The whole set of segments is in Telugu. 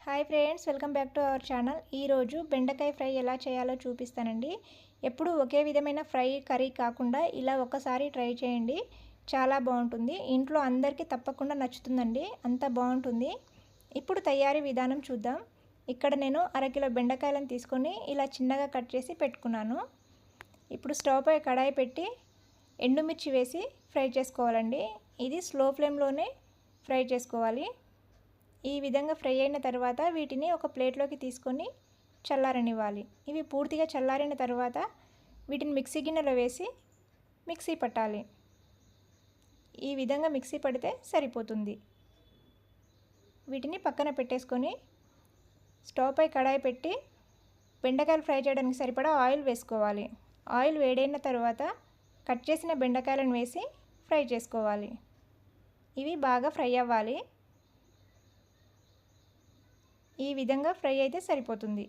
Hi friends, welcome back to our channel. ఈరోజు బెండకాయ ఫ్రై ఎలా చేయాలో చూపిస్తానండి. ఎప్పుడు ఒకే విధమైన ఫ్రై కర్రీ కాకుండా ఇలా ఒక్కసారి ట్రై చేయండి, చాలా బాగుంటుంది. ఇంట్లో అందరికీ తప్పకుండా నచ్చుతుందండి, అంత బాగుంటుంది. ఇప్పుడు తయారీ విధానం చూద్దాం. ఇక్కడ నేను అరకిలో బెండకాయలను తీసుకొని ఇలా చిన్నగా కట్ చేసి పెట్టుకున్నాను. ఇప్పుడు స్టవ్ పై కడాయి పెట్టి ఎండుమిర్చి వేసి ఫ్రై చేసుకోవాలండి. ఇది స్లో ఫ్లేమ్లోనే ఫ్రై చేసుకోవాలి. ఈ విధంగా ఫ్రై అయిన తర్వాత వీటిని ఒక ప్లేట్లోకి తీసుకొని చల్లారనివ్వాలి. ఇవి పూర్తిగా చల్లారిన తర్వాత వీటిని మిక్సీ గిన్నెలో వేసి మిక్సీ పట్టాలి. ఈ విధంగా మిక్సీ పడితే సరిపోతుంది. వీటిని పక్కన పెట్టేసుకొని స్టవ్ పై కడాయి పెట్టి బెండకాయలు ఫ్రై చేయడానికి సరిపడా ఆయిల్ వేసుకోవాలి. ఆయిల్ వేడైన తర్వాత కట్ చేసిన బెండకాయలను వేసి ఫ్రై చేసుకోవాలి. ఇవి బాగా ఫ్రై అవ్వాలి. ఈ విధంగా ఫ్రై అయితే సరిపోతుంది.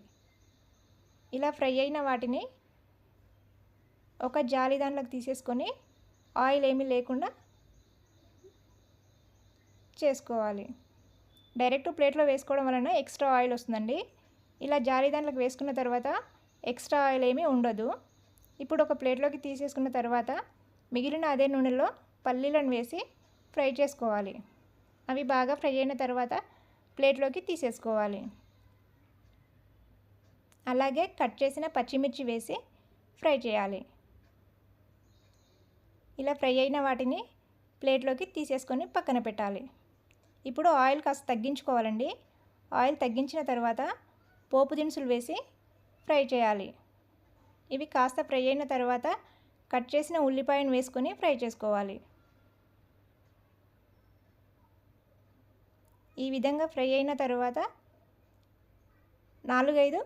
ఇలా ఫ్రై అయిన వాటిని ఒక జాలి దాంట్లోకి తీసేసుకొని ఆయిల్ ఏమీ లేకుండా చేసుకోవాలి. డైరెక్ట్ ప్లేట్లో వేసుకోవడం వలన ఎక్స్ట్రా ఆయిల్ వస్తుందండి. ఇలా జాలి దాంట్లోకి వేసుకున్న తర్వాత ఎక్స్ట్రా ఆయిల్ ఏమీ ఉండదు. ఇప్పుడు ఒక ప్లేట్లోకి తీసేసుకున్న తర్వాత మిగిలిన అదే నూనెలో పల్లీలను వేసి ఫ్రై చేసుకోవాలి. అవి బాగా ఫ్రై అయిన తర్వాత ప్లేట్లోకి తీసేసుకోవాలి. అలాగే కట్ చేసిన పచ్చిమిర్చి వేసి ఫ్రై చేయాలి. ఇలా ఫ్రై అయిన వాటిని ప్లేట్లోకి తీసేసుకొని పక్కన పెట్టాలి. ఇప్పుడు ఆయిల్ కాస్త తగ్గించుకోవాలండి. ఆయిల్ తగ్గించిన తర్వాత పోపు దినుసులు వేసి ఫ్రై చేయాలి. ఇవి కాస్త ఫ్రై అయిన తర్వాత కట్ చేసిన ఉల్లిపాయను వేసుకొని ఫ్రై చేసుకోవాలి. ఈ విధంగా ఫ్రై అయిన తర్వాత 4-5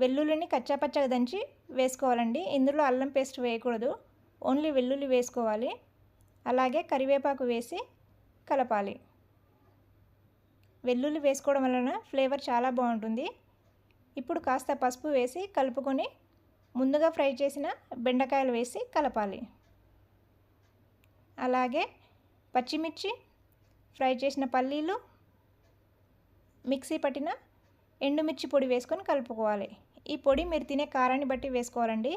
వెల్లుల్లిని కచ్చాపచ్చగా దంచి వేసుకోవాలండి. ఇందులో అల్లం పేస్ట్ వేయకూడదు, ఓన్లీ వెల్లుల్లి వేసుకోవాలి. అలాగే కరివేపాకు వేసి కలపాలి. వెల్లుల్లి వేసుకోవడం వలన ఫ్లేవర్ చాలా బాగుంటుంది. ఇప్పుడు కాస్త పసుపు వేసి కలుపుకొని ముందుగా ఫ్రై చేసిన బెండకాయలు వేసి కలపాలి. అలాగే పచ్చిమిర్చి, ఫ్రై చేసిన పల్లీలు, మిక్సీ పట్టిన ఎండుమిర్చి పొడి వేసుకొని కలుపుకోవాలి. ఈ పొడి మీరు తినే కారాన్ని బట్టి వేసుకోవాలండి.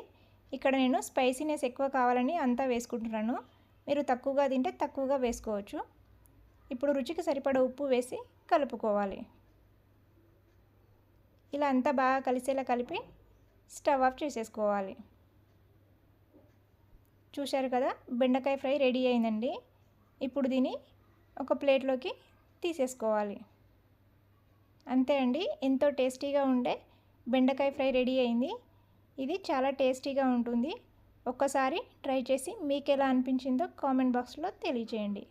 ఇక్కడ నేను స్పైసీనెస్ ఎక్కువ కావాలని అంతా వేసుకుంటున్నాను. మీరు తక్కువగా తింటే తక్కువగా వేసుకోవచ్చు. ఇప్పుడు రుచికి సరిపడా ఉప్పు వేసి కలుపుకోవాలి. ఇలా అంతా బాగా కలిసేలా కలిపి స్టవ్ ఆఫ్ చేసేసుకోవాలి. చూశారు కదా, బెండకాయ ఫ్రై రెడీ అయిందండి. ఇప్పుడు దీన్ని ఒక ప్లేట్లోకి తీసేసుకోవాలి. అంతే అండి, ఎంతో టేస్టీగా ఉండే బెండకాయ ఫ్రై రెడీ అయింది. ఇది చాలా టేస్టీగా ఉంటుంది. ఒక్కసారి ట్రై చేసి మీకు ఎలా అనిపించిందో కామెంట్ బాక్స్లో తెలియజేయండి.